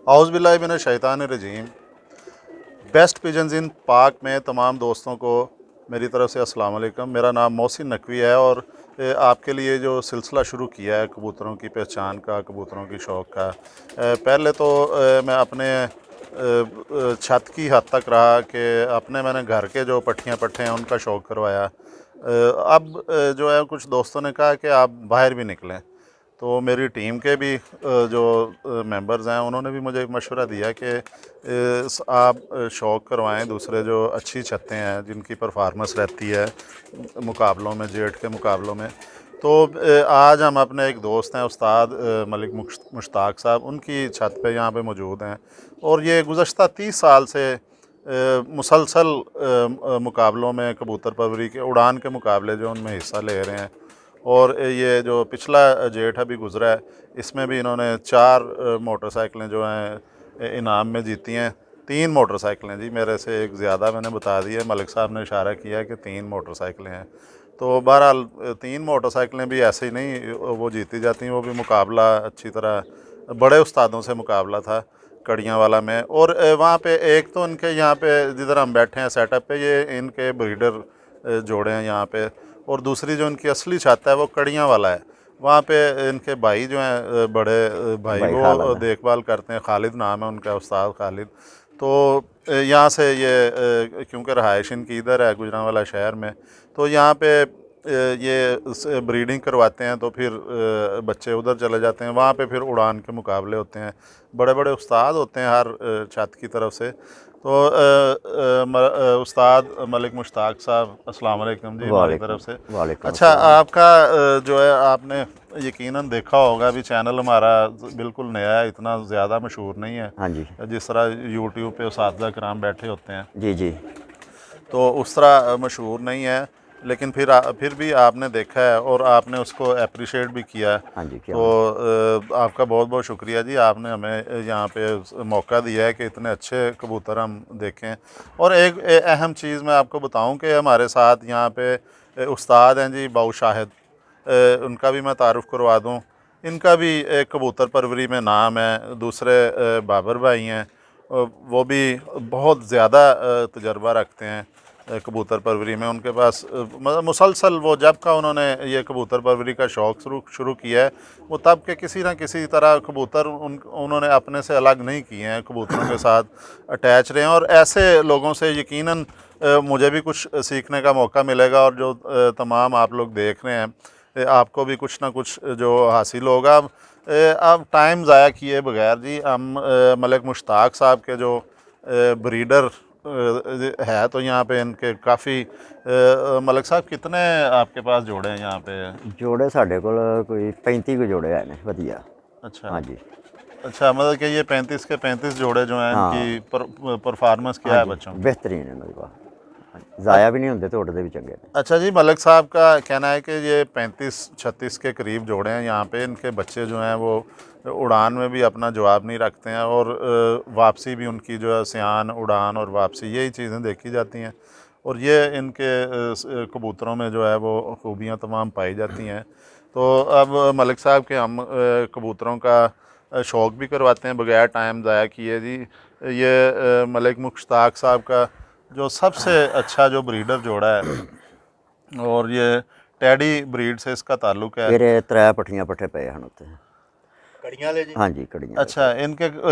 औज़ बिल्लाहि मिनश शैतानिर रजीम। Best pigeons इन पाक में तमाम दोस्तों को मेरी तरफ़ से अस्सलाम वालेकुम। मेरा नाम मोहसिन नकवी है और आपके लिए जो सिलसिला शुरू किया है कबूतरों की पहचान का, कबूतरों की शौक़ का, पहले तो मैं अपने छत की हद तक रहा कि अपने मैंने घर के जो पट्ठियाँ पट्ठे हैं उनका शौक़ करवाया। अब जो है कुछ दोस्तों ने कहा कि आप बाहर भी निकलें, तो मेरी टीम के भी जो मेंबर्स हैं उन्होंने भी मुझे एक मशवरा दिया कि आप शौक़ करवाएं दूसरे जो अच्छी छतें हैं जिनकी परफॉर्मेंस रहती है मुकाबलों में, जेट के मुकाबलों में। तो आज हम अपने एक दोस्त हैं उस्ताद मलिक मुश्ताक साहब, उनकी छत पे यहाँ पे मौजूद हैं और ये गुज़श्ता 30 साल से मुसलसल मुकाबलों में, कबूतर परवरी के, उड़ान के मुकाबले जो उनमें हिस्सा ले रहे हैं। और ये जो पिछला जेठ अभी गुज़रा है इसमें भी इन्होंने 4 मोटरसाइकिलें जो हैं इनाम में जीती हैं। 3 मोटरसाइकिलें जी, मेरे से एक ज़्यादा मैंने बता दी है, मलिक साहब ने इशारा किया कि 3 मोटरसाइकिलें हैं। तो बहरहाल 3 मोटरसाइकिलें भी ऐसे ही नहीं वो जीती जाती, वो भी मुकाबला अच्छी तरह बड़े उस्तादों से मुकाबला था कड़ियाँ वाला में। और वहाँ पे एक तो इनके यहाँ पे जिधर हम बैठे हैं सेटअप पे, ये इनके ब्रीडर जोड़े हैं यहाँ पे, और दूसरी जो इनकी असली छत है वो कड़ियाँ वाला है। वहाँ पे इनके भाई जो हैं बड़े भाई भाई वो खालद है। देखभाल करते हैं, खालिद नाम है उनका, उस्ताद खालिद। तो यहाँ से ये क्योंकि रहाइश इनकी इधर है गुजरांवाला शहर में, तो यहाँ पे ये ब्रीडिंग करवाते हैं, तो फिर बच्चे उधर चले जाते हैं, वहाँ पे फिर उड़ान के मुकाबले होते हैं, बड़े बड़े उस्ताद होते हैं हर छत की तरफ से। तो उस्ताद मलिक मुश्ताक साहब, अस्सलाम वालेकुम जी हमारी तरफ वालेकुम से। वालेकुम अच्छा, अस्सलाम। आपका जो है आपने यकीनन देखा होगा, अभी चैनल हमारा बिल्कुल नया है, इतना ज़्यादा मशहूर नहीं है हाँ जी। जिस तरह यूट्यूब पे उस्ताद कराम बैठे होते हैं, जी जी। तो उस तरह मशहूर नहीं है। लेकिन फिर भी आपने देखा है और आपने उसको अप्रिशिएट भी किया है। हाँ जी, क्या तो बात। आपका बहुत बहुत शुक्रिया जी, आपने हमें यहाँ पे मौका दिया है कि इतने अच्छे कबूतर हम देखें। और एक अहम चीज़ मैं आपको बताऊं कि हमारे साथ यहाँ पे उस्ताद हैं जी बाऊ शाहिद, उनका भी मैं तारुफ़ करवा दूं। इनका भी एक कबूतर परवरी में नाम है। दूसरे बाबर भाई हैं, वो भी बहुत ज़्यादा तजर्बा रखते हैं कबूतर परवरी में। उनके पास मतलब मुसलसल वो जब का उन्होंने ये कबूतर परवरी का शौक़ शुरू किया है, वो तब के किसी न किसी तरह कबूतर उन्होंने अपने से अलग नहीं किए हैं, कबूतरों के साथ अटैच रहे हैं। और ऐसे लोगों से यकीनन मुझे भी कुछ सीखने का मौका मिलेगा, और जो तमाम आप लोग देख रहे हैं आपको भी कुछ ना कुछ जो हासिल होगा। अब टाइम ज़ाया किए बगैर जी हम मलिक मुश्ताक साहब के जो ब्रीडर है, तो यहाँ पे इनके काफ़ी मलिक साहब कितने आपके पास जोड़े हैं यहाँ पे? जोड़े साढ़े कोल कोई 35 को जोड़े आए ने वधिया। अच्छा हाँ जी। अच्छा, मतलब कि ये 35 के 35 जोड़े जो हैं, इनकी हाँ। परफॉर्मेंस हाँ क्या है जी, बच्चों की? बेहतरीन है मेरे पास। हाँ जी, ज़ाया भी नहीं होंगे तो उड़ते भी चंगे ने। अच्छा जी, मलिक साहब का कहना है कि ये 35-36 के करीब जोड़े हैं यहाँ पे, इनके बच्चे जो हैं वो उड़ान में भी अपना जवाब नहीं रखते हैं, और वापसी भी उनकी जो है सियान, उड़ान और वापसी, यही चीज़ें देखी जाती हैं। और ये इनके कबूतरों में जो है वो खूबियाँ तमाम पाई जाती हैं। तो अब मलिक साहब के हम कबूतरों का शौक़ भी करवाते हैं बगैर टाइम ज़ाया किए जी। ये मलिक मुश्ताक साहब का जो सबसे अच्छा जो ब्रीडर जोड़ा है, और ये टैडी ब्रीड से इसका ताल्लुक़ है। मेरे 3 पट्ठियां पट्ठे पे हैं उत्ते। कड़ियाँ ले जी। हाँ जी, कड़ियां वाले अच्छा,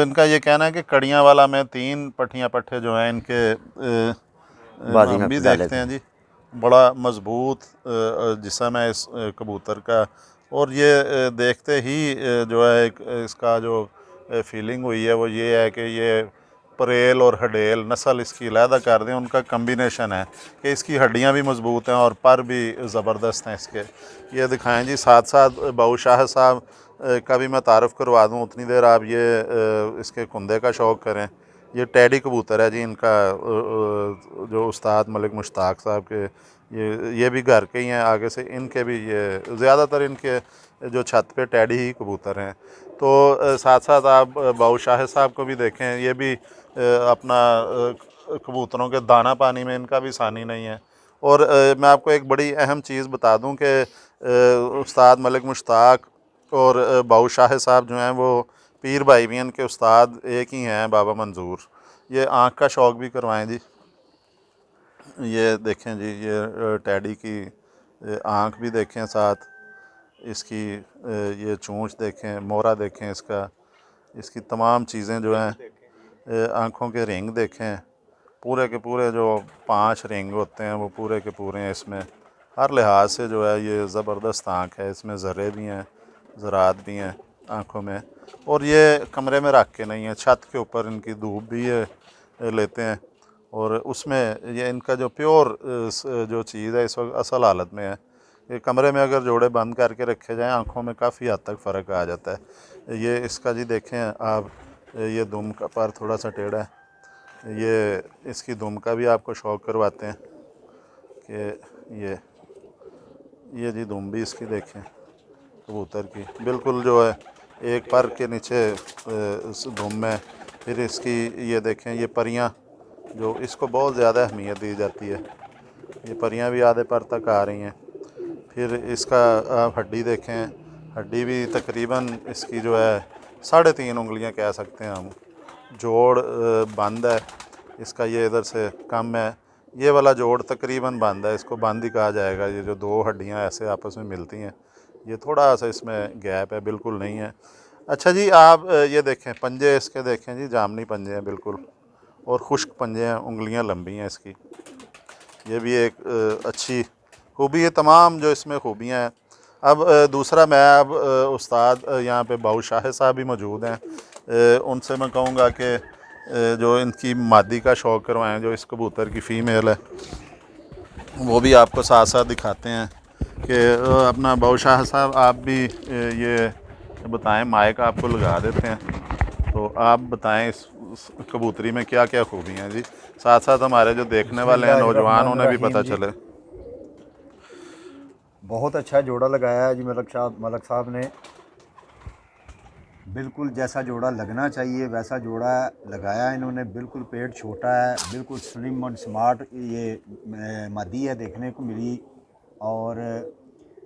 इनका ये कहना है कि कड़ियाँ वाला में 3 पट्ठियाँ पट्ठे जो हैं इनके बाजी हम में भी डाले देखते थे। हैं जी, बड़ा मज़बूत जिस्म है इस कबूतर का। और ये देखते ही जो है एक इसका जो फीलिंग हुई है वो ये है कि ये परेल और हडेल नस्ल इसकी अलहदा कर दें, उनका कम्बिनेशन है कि इसकी हड्डियां भी मज़बूत हैं और पर भी ज़बरदस्त हैं इसके। ये दिखाएं जी, साथ साथ बाऊ शाह साहब का भी मैं तारुफ़ करवा दूं, उतनी देर आप ये इसके कुंदे का शौक़ करें। ये टैडी कबूतर है जी इनका, जो उस्ताद मलिक मुश्ताक साहब के, ये भी घर के ही हैं, आगे से इनके भी ये ज़्यादातर इनके जो छत पे टैडी ही कबूतर हैं। तो साथ साथ आप बाऊ शाह साहब को भी देखें, ये भी अपना कबूतरों के दाना पानी में इनका भी सानी नहीं है। और मैं आपको एक बड़ी अहम चीज़ बता दूं कि उस्ताद मलिक मुश्ताक और बाऊ शाह साहब जो हैं वो पीर भाईवियन के उस्ताद एक ही हैं, बाबा मंजूर। ये आँख का शौक़ भी करवाएं जी। ये देखें जी, ये टैडी की आँख भी देखें, साथ इसकी ये चोंच देखें, मोरा देखें इसका, इसकी तमाम चीज़ें जो हैं, आँखों के रिंग देखें, पूरे के पूरे जो 5 रिंग होते हैं वो पूरे के पूरे हैं। इसमें हर लिहाज से जो है ये ज़बरदस्त आँख है। इसमें ज़रे भी हैं, ज़रात भी हैं आँखों में। और ये कमरे में रख के नहीं है, छत के ऊपर इनकी धूप भी ये लेते हैं। और उसमें ये इनका जो प्योर जो चीज़ है इस वक्त असल हालत में है। ये कमरे में अगर जोड़े बंद करके रखे जाएं, आँखों में काफ़ी हद तक फ़र्क आ जाता है। ये इसका जी देखें आप, ये दुम का पर थोड़ा सा टेढ़ा है, ये इसकी दुम का भी आपको शौक़ करवाते हैं कि ये जी दुम भी इसकी देखें कबूतर की, बिल्कुल जो है एक पर के नीचे दुम में। फिर इसकी ये देखें, ये परियां जो इसको बहुत ज़्यादा अहमियत दी जाती है, ये परियां भी आधे पर तक आ रही हैं। फिर इसका आप हड्डी देखें, हड्डी भी तकरीबन इसकी जो है 3.5 उंगलियां कह सकते हैं हम। जोड़ बंद है इसका, ये इधर से कम है, ये वाला जोड़ तकरीबन बंद है, इसको बंद ही कहा जाएगा। ये जो 2 हड्डियां ऐसे आपस में मिलती हैं, ये थोड़ा सा इसमें गैप है, बिल्कुल नहीं है। अच्छा जी, आप ये देखें पंजे इसके देखें जी, जामनी पंजे हैं बिल्कुल, और खुश्क पंजे हैं, उंगलियां लंबी हैं इसकी। ये भी एक अच्छी खूबी है, तमाम जो इसमें खूबियाँ हैं। अब दूसरा मैं अब उस्ताद यहाँ पे बाऊ शाह साहब भी मौजूद हैं, उनसे मैं कहूँगा कि जो इनकी मादी का शौक़ करवाएं, जो इस कबूतर की फ़ीमेल है वो भी आपको साथ साथ दिखाते हैं कि अपना बाऊ शाह साहब आप भी ये बताएं, माइक आपको लगा देते हैं, तो आप बताएं इस कबूतरी में क्या क्या खूबियाँ हैं जी, साथ साथ हमारे जो देखने वाले हैं नौजवान उन्हें भी पता चले। बहुत अच्छा जोड़ा लगाया है जी मलक साहब ने, बिल्कुल जैसा जोड़ा लगना चाहिए वैसा जोड़ा लगाया है इन्होंने। बिल्कुल पेट छोटा है, बिल्कुल स्लिम और स्मार्ट ये मादी है देखने को मिली। और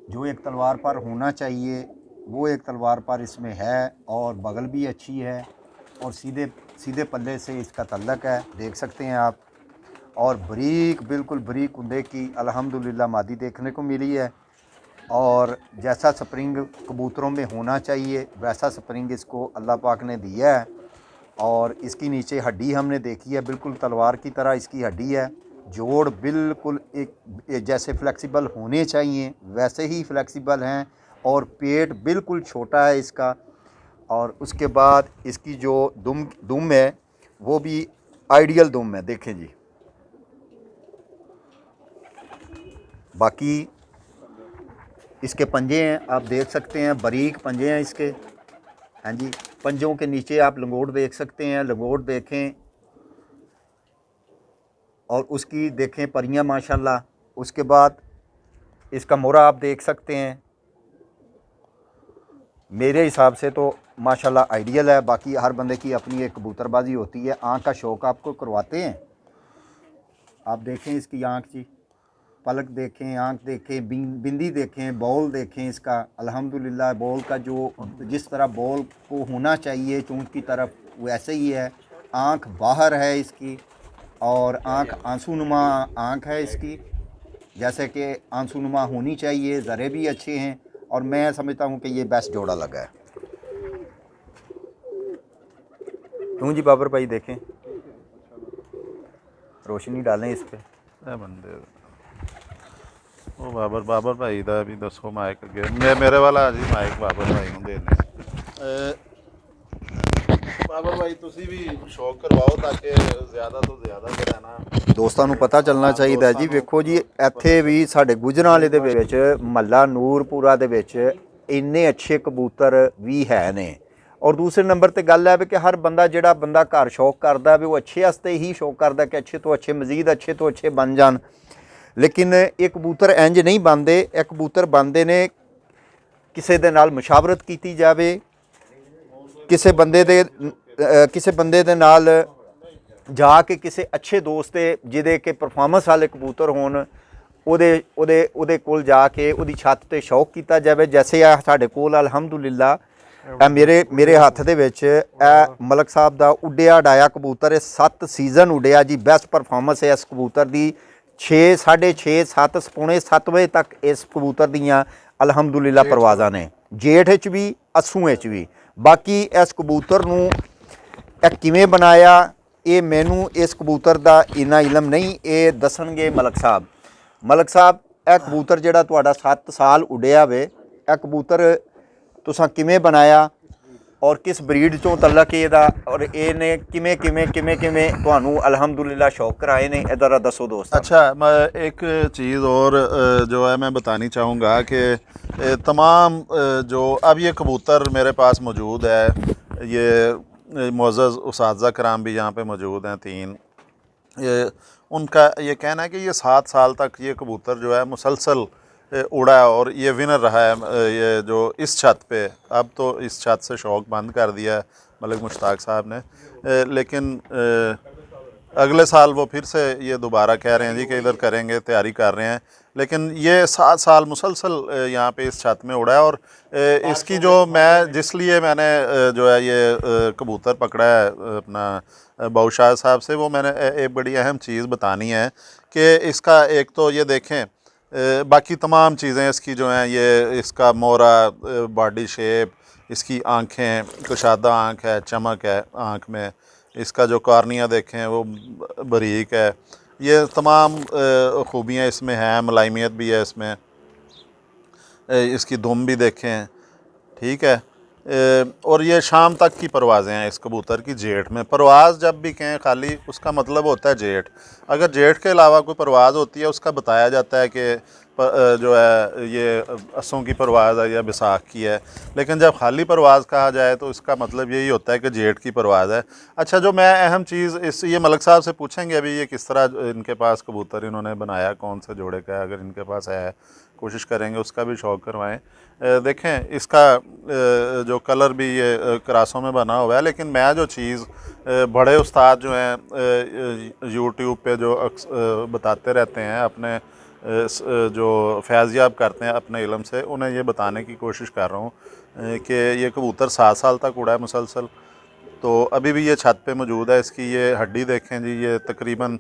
जो एक तलवार पर होना चाहिए वो एक तलवार पर इसमें है, और बगल भी अच्छी है, और सीधे पल्ले से इसका तल्लक है, देख सकते हैं आप। और बरीक, बिल्कुल बरीक कुंदे की अल्हम्दुलिल्लाह मादी देखने को मिली है। और जैसा स्प्रिंग कबूतरों में होना चाहिए वैसा स्प्रिंग इसको अल्लाह पाक ने दिया है। और इसकी नीचे हड्डी हमने देखी है, बिल्कुल तलवार की तरह इसकी हड्डी है। जोड़ बिल्कुल एक जैसे फ्लेक्सिबल होने चाहिए वैसे ही फ्लेक्सिबल हैं, और पेट बिल्कुल छोटा है इसका। और उसके बाद इसकी जो दुम है वो भी आइडियल दुम है, देखें जी। बाकी इसके पंजे हैं, आप देख सकते हैं, बारीक पंजे हैं इसके। हाँ जी, पंजों के नीचे आप लंगोट देख सकते हैं, लंगोट देखें, और उसकी देखें परियां माशाल्लाह। उसके बाद इसका मोरा आप देख सकते हैं, मेरे हिसाब से तो माशाल्लाह आइडियल है। बाकी हर बंदे की अपनी एक कबूतरबाजी होती है। आँख का शौक़ आपको करवाते हैं, आप देखें इसकी आँख जी, पलक देखें, आँख देखें, बिंदी देखें, बॉल देखें इसका। अल्हम्दुलिल्लाह बॉल का जो जिस तरह बॉल को होना चाहिए चोंच की तरफ वैसे ही है। आँख बाहर है इसकी, और आँख आंसूनुमा आँख है इसकी, जैसे कि आंसूनुमा होनी चाहिए। ज़रे भी अच्छे हैं, और मैं समझता हूँ कि ये बेस्ट जोड़ा लगा है। क्यों जी बाबर भाई, देखें, रोशनी डालें इस पर। बंदे वो बाबर भाई दा भी दसो माइक अगे मेरे वाला जी माइक बाबर भाई ਨੂੰ ਦੇਣੇ बाबर भाई ਤੁਸੀਂ ਵੀ ਸ਼ੌਕ ਕਰਵਾਓ ਤਾਂ ਕਿ ਜ਼ਿਆਦਾ ਤੋਂ ਜ਼ਿਆਦਾ ਜਿਹੜਾ ਨਾ ਦੋਸਤਾਂ ਨੂੰ ਪਤਾ ਚੱਲਣਾ ਚਾਹੀਦਾ ਜੀ। ਵੇਖੋ ਜੀ, ਇੱਥੇ ਵੀ ਸਾਡੇ ਗੁਜਰਾਂਵਾਲੇ ਦੇ ਵਿੱਚ ਮਹੱਲਾ ਨੂਰਪੁਰਾ ਦੇ ਵਿੱਚ ਇੰਨੇ ਅੱਛੇ ਕਬੂਤਰ ਵੀ ਹੈ ਨੇ। ਔਰ ਦੂਸਰੇ ਨੰਬਰ ਤੇ ਗੱਲ ਹੈ ਵੀ ਕਿ ਹਰ ਬੰਦਾ ਜਿਹੜਾ ਬੰਦਾ ਘਰ ਸ਼ੌਕ ਕਰਦਾ ਵੀ ਉਹ ਅੱਛੇ ਵਾਸਤੇ ਹੀ ਸ਼ੌਕ ਕਰਦਾ ਕਿ ਅੱਛੇ ਤੋਂ ਅੱਛੇ ਮਜ਼ੀਦ ਅੱਛੇ ਤੋਂ ਅੱਛੇ ਬਣ ਜਾਣ। लेकिन ये कबूतर इंज नहीं बनते। ये कबूतर बनते ने किसी दे नाल मुशावरत की जाए, किसी बंदे दे नाल जाके किसी अच्छे दोस्त जिहदे के परफॉर्मेंस वाले कबूतर होन उहदे कोल जाके उहदी छत ते शौक किया जाए। जैसे आ साडे कोल अल्हम्दुलिल्लाह ਇਹ ਮੇਰੇ ਹੱਥ ਦੇ ਵਿੱਚ ਇਹ ਮਲਕ ਸਾਹਿਬ ਦਾ ਉੱਡਿਆ ਡਾਇਆ ਕਬੂਤਰ, ਇਹ 7 ਸੀਜ਼ਨ ਉੱਡਿਆ ਜੀ। ਬੈਸਟ ਪਰਫਾਰਮੈਂਸ ਹੈ ਇਸ ਕਬੂਤਰ ਦੀ। 6 6:30 7 ਪੌਣੇ 7 ਵਜੇ ਤੱਕ ਇਸ ਕਬੂਤਰ ਦੀਆਂ ਅਲਹਮਦੁਲਿਲਾ ਪਰਵਾਜ਼ਾਂ ਨੇ, ਜੇਠ ਵਿੱਚ ਵੀ ਅੱਸੂ ਵਿੱਚ ਵੀ। ਬਾਕੀ ਇਸ ਕਬੂਤਰ ਨੂੰ ਇਹ ਕਿਵੇਂ ਬਣਾਇਆ, ਇਹ ਮੈਨੂੰ ਇਸ ਕਬੂਤਰ ਦਾ ਇੰਨਾ ਇਲਮ ਨਹੀਂ, ਇਹ ਦੱਸਣਗੇ ਮਲਕ ਸਾਹਿਬ। ਮਲਕ ਸਾਹਿਬ, ਇਹ ਕਬੂਤਰ ਜਿਹੜਾ ਤੁਹਾਡਾ 7 ਸਾਲ ਉੱਡਿਆ ਵੇ, ਇਹ ਕਬੂਤਰ ਤੁਸੀਂ ਕਿਵੇਂ ਬਣਾਇਆ ਔਰ ਕਿਸ ਬਰੀਡ ਚੋਂ ਤਲਕ ਇਹਦਾ, ਔਰ ਇਹਨੇ ਕਿਵੇਂ ਤੁਹਾਨੂੰ अल्हम्दुलिल्लाह शौक कराए ने, इधर दसो दोस्त। अच्छा, मैं एक चीज़ और जो है मैं बतानी चाहूँगा कि तमाम जो अब ये कबूतर मेरे पास मौजूद है, ये मुअज़्ज़ज़ उसातिज़ा कराम भी यहाँ पे मौजूद हैं 3, उनका ये कहना है कि ये 7 साल तक ये कबूतर जो है मुसलसल उड़ा है और ये विनर रहा है। ये जो इस छत पे, अब तो इस छत से शौक़ बंद कर दिया है मलिक मुश्ताक साहब ने, लेकिन अगले साल वो फिर से ये दोबारा कह रहे हैं जी कि इधर करेंगे, तैयारी कर रहे हैं। लेकिन ये 7 साल मुसलसल यहाँ पे इस छत में उड़ा है। और इसकी जो जिसलिए मैंने जो है ये कबूतर पकड़ा है अपना बादशाह साहब से, वो मैंने एक बड़ी अहम चीज़ बतानी है कि इसका एक तो ये देखें, बाकी तमाम चीज़ें इसकी जो हैं, ये इसका मोरा, बॉडी शेप, इसकी आँखें, कुशादा आँख है, चमक है आँख में, इसका जो कॉर्निया देखें वो बारीक है, ये तमाम खूबियाँ इसमें हैं, मुलायमियत भी है इसमें। इसकी दुम भी देखें, ठीक है। और ये शाम तक की परवाज़ें हैं इस कबूतर की। जेठ में परवाज़ जब भी कहें खाली उसका मतलब होता है जेठ। अगर जेठ के अलावा कोई परवाज़ होती है उसका बताया जाता है कि जो है ये अस्सों की परवाज़ है या बैसाख की है, लेकिन जब खाली परवाज़ कहा जाए तो इसका मतलब यही होता है कि जेठ की परवाज़ है। अच्छा, जो मैं अहम चीज़ ये मलिक साहब से पूछेंगे अभी, ये किस तरह इनके पास कबूतर इन्होंने बनाया, कौन से जोड़े का है, अगर इनके पास है कोशिश करेंगे उसका भी शौक़ करवाएं। देखें इसका जो कलर भी ये क्रासों में बना हुआ है, लेकिन मैं जो चीज़ बड़े उस्ताद जो हैं यूट्यूब पे जो बताते रहते हैं, अपने जो फैज़याब करते हैं अपने इल्म से, उन्हें ये बताने की कोशिश कर रहा हूँ कि ये कबूतर 7 साल तक उड़ा है मुसलसल। तो अभी भी ये छत पे मौजूद है। इसकी ये हड्डी देखें जी, ये तकरीबन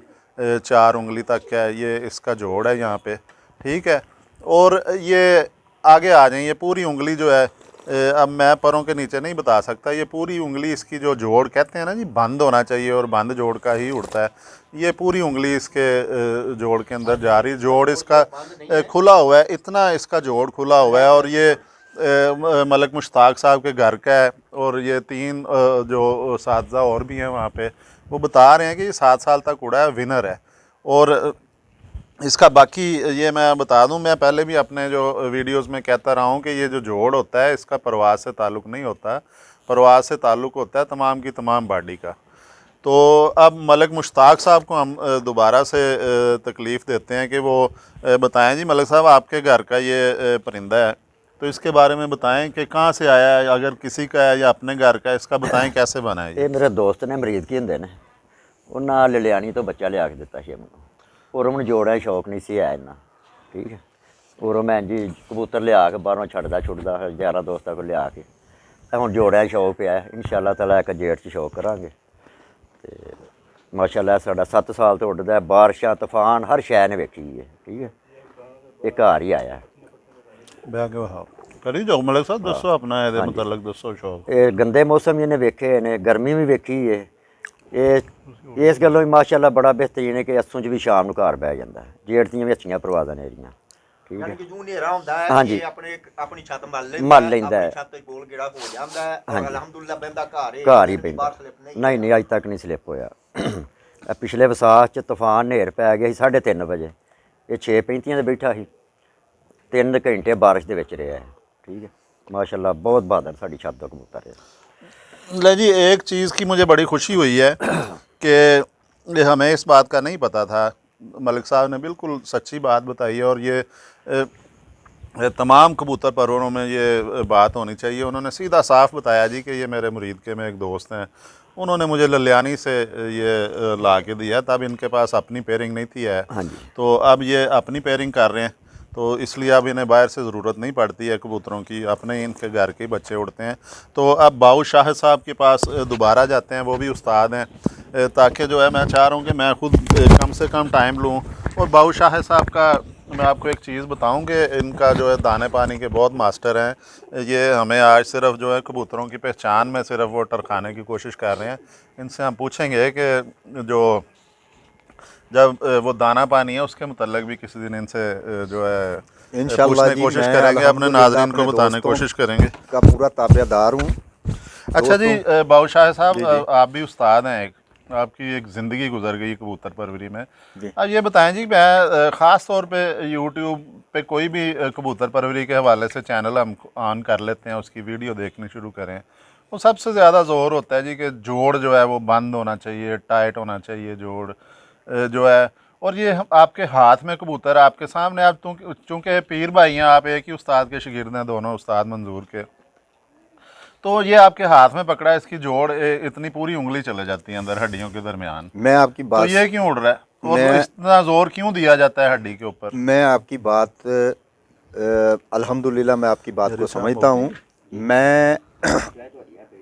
4 उंगली तक है, ये इसका जोड़ है यहाँ पे, ठीक है। और ये आगे आ जाएं, ये पूरी उंगली जो है, अब मैं पैरों के नीचे नहीं बता सकता, ये पूरी उंगली इसकी जो जोड़ कहते हैं ना जी, बंद होना चाहिए और बंद जोड़ का ही उड़ता है। ये पूरी उंगली इसके जोड़ के अंदर जा रही, जोड़ इसका खुला हुआ है, इतना इसका जोड़ खुला हुआ है। और ये मलिक मुश्ताक साहब के घर का है, और ये 3 जो साथीज़ा और भी हैं वहाँ पे, वो बता रहे हैं कि ये 7 साल तक उड़ा है, विनर है। और इसका बाकी ये मैं बता दूं, मैं पहले भी अपने जो वीडियोस में कहता रहा हूं कि ये जो जोड़ होता है इसका परवाज़ से ताल्लुक़ नहीं होता, परवाज़ से ताल्लुक़ होता है तमाम की तमाम बॉडी का। तो अब मलिक मुश्ताक साहब को हम दोबारा से तकलीफ़ देते हैं कि वो बताएं जी मलिक साहब, आपके घर का ये परिंदा है, तो इसके बारे में बताएं कि कहाँ से आया है, अगर किसी का है या अपने घर का, इसका बताएं कैसे बना है। ये मेरे दोस्त ने मरीद की होंगे ने, उन्हें ललियानी तो बच्चा लिया के दिता है मैंने, और मैंने जोड़ा शौक नहीं सी है इन्ना, ठीक है। और मैं जी कबूतर लिया के बाहरों छड़दा छुड़दा यारा दोस्तों को लिया के हम जोड़ा शौक पिया है। इंशाअल्लाह ताला एक जेठ च शौक करांगे। तो माशाअल्लाह साढ़ा 7 साल तो उड़दा है, बारिशां तूफान हर शै ने वेखी है, ठीक है। ये घर ही आया करी जाओ मलिक साहब, दसो अपना ये मतलब दसो शौक। ये गंदे मौसम इन्हें वेखे ने, गर्मी भी वेखी है। ये इस गलों माशाअल्लाह बड़ा बेहतरीन है कि अस्सों च भी शाम को घर बह जाता है। जेठ दियां भी अच्छियां परवाज़ां ने एरियां, ठीक है। जूं नेरा हुंदा है, हाँ जी, अपनी छत मल लैंदा है, छत ते गोल गेड़ा हो जांदा है, और अल्हम्दुलिल्लाह बंदा घर ही पैंदा। नहीं अज तक नहीं स्लिप होया। पिछले विसाख च तूफान नेर पै गया 3:30 बजे, ये 6:35 ते बैठा ही, 3 घंटे बारिश दे विच रहा है, ठीक है। माशाअल्लाह बहुत बहादुर साडी छत दा कबूतर है। ले जी, एक चीज़ की मुझे बड़ी खुशी हुई है कि हमें इस बात का नहीं पता था, मलिक साहब ने बिल्कुल सच्ची बात बताई है। और ये तमाम कबूतर परवरों में ये बात होनी चाहिए। उन्होंने सीधा साफ बताया जी कि ये मेरे मुरीद के में एक दोस्त हैं, उन्होंने मुझे ललियानी से ये ला के दिया, तब इनके पास अपनी पेयरिंग नहीं थी है। हाँ जी। तो अब ये अपनी पेयरिंग कर रहे हैं। तो इसलिए अब इन्हें बाहर से ज़रूरत नहीं पड़ती है कबूतरों की, अपने ही इनके घर के बच्चे उड़ते हैं। तो अब बाऊ शाह साहब के पास दोबारा जाते हैं, वो भी उस्ताद हैं, ताकि जो है मैं चाह रहा हूँ कि मैं ख़ुद कम से कम टाइम लूँ। और बाऊ शाह साहब का मैं आपको एक चीज़ बताऊं कि इनका जो है दाने पानी के बहुत मास्टर हैं। ये हमें आज सिर्फ जो है कबूतरों की पहचान में सिर्फ वो टरखाने की कोशिश कर रहे हैं। इनसे हम पूछेंगे कि जो जब वो दाना पानी है उसके मतलब भी किसी दिन इनसे जो है इंशाल्लाह पूछने की जी, कोशिश मैं करेंगे, अपने अल्हम्दुलिल्लाह नाज़रीन को अपने बताने की दोस्तों कोशिश करेंगे। का पूरा ताबेदार हूँ। अच्छा जी, बाऊ शाह साहब, जी, जी। आप भी उस्ताद हैं, आपकी एक ज़िंदगी गुजर गई कबूतर परवरी में। जी। अब ये बताएं जी, मैं ख़ास तौर पे यूट्यूब पे कोई भी कबूतर परवरी के हवाले से चैनल हम ऑन कर लेते हैं, उसकी वीडियो देखनी शुरू करें, वो सबसे ज़्यादा ज़ोर होता है जी कि जोड़ जो है वो बंद होना चाहिए, टाइट होना चाहिए जोड़ जो है। और ये आपके हाथ में कबूतर आपके सामने, आप चूँकि पीर भाई हैं, आप एक ही उस्ताद के शागिर्द हैं, दोनों उस्ताद मंजूर के, तो ये आपके हाथ में पकड़ा है, इसकी जोड़ इतनी पूरी उंगली चले जाती है अंदर हड्डियों के दरमियान, मैं आपकी तो बात ये क्यों उड़ रहा है और मैं इतना जोर क्यों दिया जाता है हड्डी के ऊपर? मैं आपकी बात अल्हम्दुलिल्लाह मैं आपकी बात को समझता हूँ। मैं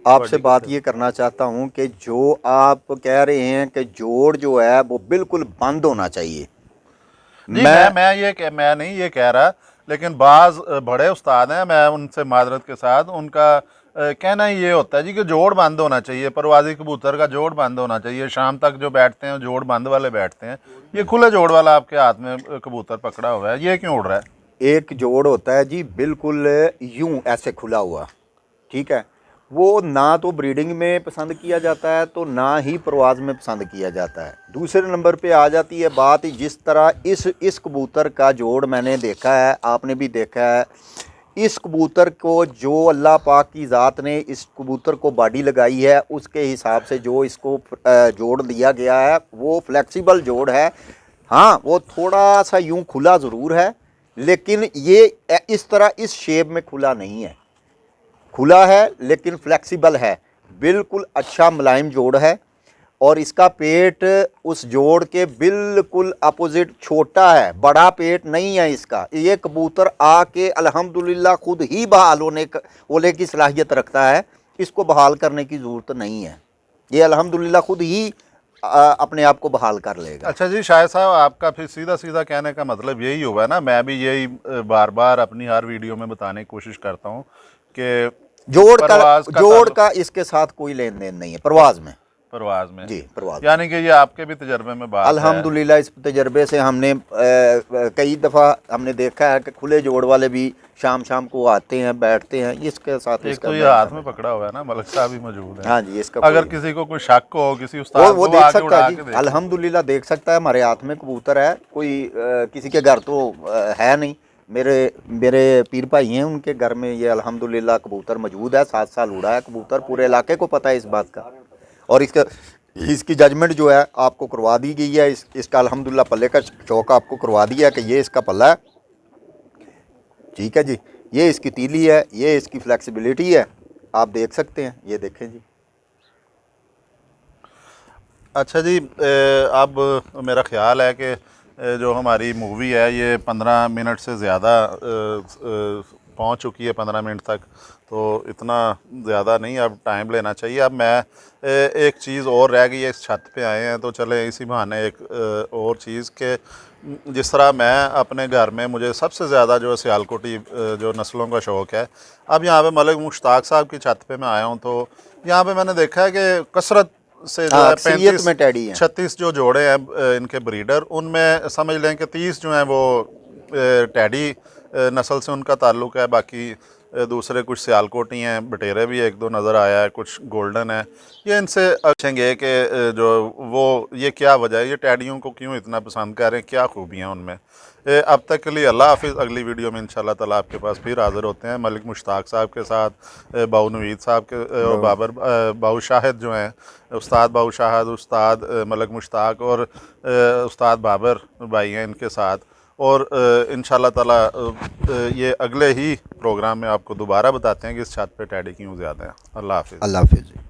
आपसे बात ये करना चाहता हूँ कि जो आप कह रहे हैं कि जोड़ जो है वो बिल्कुल बंद होना चाहिए। जी, मैं नहीं ये कह रहा, लेकिन बाज़ बड़े उस्ताद हैं, मैं उनसे माजरत के साथ, उनका कहना ही ये होता है जी कि जोड़ बंद होना चाहिए, परवाज़ी कबूतर का जोड़ बंद होना चाहिए, शाम तक जो बैठते हैं जोड़ बंद वाले बैठते हैं। ये खुले जोड़ वाला आपके हाथ में कबूतर पकड़ा हुआ है, ये क्यों उड़ रहा है? एक जोड़ होता है जी बिल्कुल यूं ऐसे खुला हुआ, ठीक है, वो ना तो ब्रीडिंग में पसंद किया जाता है तो ना ही परवाज़ में पसंद किया जाता है। दूसरे नंबर पे आ जाती है बात, जिस तरह इस कबूतर का जोड़ मैंने देखा है, आपने भी देखा है, इस कबूतर को जो अल्लाह पाक की ज़ात ने इस कबूतर को बॉडी लगाई है उसके हिसाब से जो इसको जोड़ दिया गया है वो फ्लेक्सिबल जोड़ है। हाँ, वो थोड़ा सा यूं खुला ज़रूर है, लेकिन ये इस तरह इस शेप में खुला नहीं है, खुला है लेकिन फ्लेक्सिबल है, बिल्कुल अच्छा मुलायम जोड़ है। और इसका पेट उस जोड़ के बिल्कुल अपोजिट छोटा है, बड़ा पेट नहीं है इसका। ये कबूतर आके अल्हम्दुलिल्लाह खुद ही बहाल होने की सलाहियत रखता है, इसको बहाल करने की ज़रूरत नहीं है, ये अल्हम्दुलिल्लाह खुद ही अपने आप को बहाल कर लेगा। अच्छा जी, शायद साहब आपका फिर सीधा सीधा कहने का मतलब यही हुआ है ना, मैं भी यही बार बार अपनी हर वीडियो में बताने की कोशिश करता हूँ कि जोड़ का इसके साथ कोई लेन देन नहीं है परवाज़ में जी, परवाज़, यानी कि ये आपके भी तजर्बे में बात अल्हम्दुलिल्लाह इस तजर्बे से हमने कई दफ़ा हमने देखा है कि खुले जोड़ वाले भी शाम को आते हैं, बैठते हैं, इसके साथ एक तो ये हाथ में पकड़ा हुआ है ना, मलक साहब भी मौजूद है। हाँ जी, इसका अगर किसी को कोई शक हो, किसी उस्ताद वो को देख आके सकता उड़ा है के जी, अल्हम्दुलिल्लाह देख सकता है। हमारे हाथ में कबूतर है, कोई किसी के घर तो है नहीं, मेरे पीर भाई हैं, उनके घर में ये अल्हम्दुलिल्लाह कबूतर मौजूद है, 7 साल उड़ा है कबूतर, पूरे इलाके को पता है इस बात का। और इसकी जजमेंट जो है आपको करवा दी गई है, इसका अल्हम्दुलिल्लाह पल्ले का चौका आपको करवा दिया है कि ये इसका पल्ला है, ठीक है जी, ये इसकी तीली है, ये इसकी फ्लेक्सिबिलिटी है, आप देख सकते हैं, ये देखें जी। अच्छा जी, अब मेरा ख्याल है कि जो हमारी मूवी है ये 15 मिनट से ज़्यादा पहुंच चुकी है, 15 मिनट तक, तो इतना ज़्यादा नहीं अब टाइम लेना चाहिए। अब मैं एक चीज़ और रह गई है, इस छत पे आए हैं तो चले इसी बहाने एक और चीज़ के, जिस तरह मैं अपने घर में, मुझे सबसे ज़्यादा जो सियालकोटी जो नस्लों का शौक़ है, अब यहाँ पे मलिक मुश्ताक साहब की छत पे मैं आया हूँ, तो यहाँ पे मैंने देखा है कि कसरत से जो है 35-36 जो जोड़े हैं इनके ब्रीडर, उनमें समझ लें कि 30 जो हैं वो टैडी नस्ल से उनका ताल्लुक़ है, बाकी दूसरे कुछ सियालकोटी हैं, बटेरे भी एक दो नज़र आया है, कुछ गोल्डन है। ये इनसे पूछेंगे कि जो वो ये क्या वजह है, ये टैडियों को क्यों इतना पसंद कर रहे हैं, क्या खूबियाँ उनमें। अब तक के लिए अल्लाह हाफिज़, अगली वीडियो में इंशाल्लाह ताला आपके पास फिर हाज़िर होते हैं मलिक मुश्ताक साहब के साथ, बाऊ नवीद साहब के और बाऊ शाहिद जो हैं, उस्ताद बाऊ शाहिद, उस्ताद मलिक मुश्ताक और उस्ताद बाबर भाई हैं इनके साथ। और इंशाल्लाह ताला ये अगले ही प्रोग्राम में आपको दोबारा बताते हैं कि इस छत पे टैडी क्यों ज़्यादा है। अल्लाह हाफिज़। अल्लाह हाफिज़।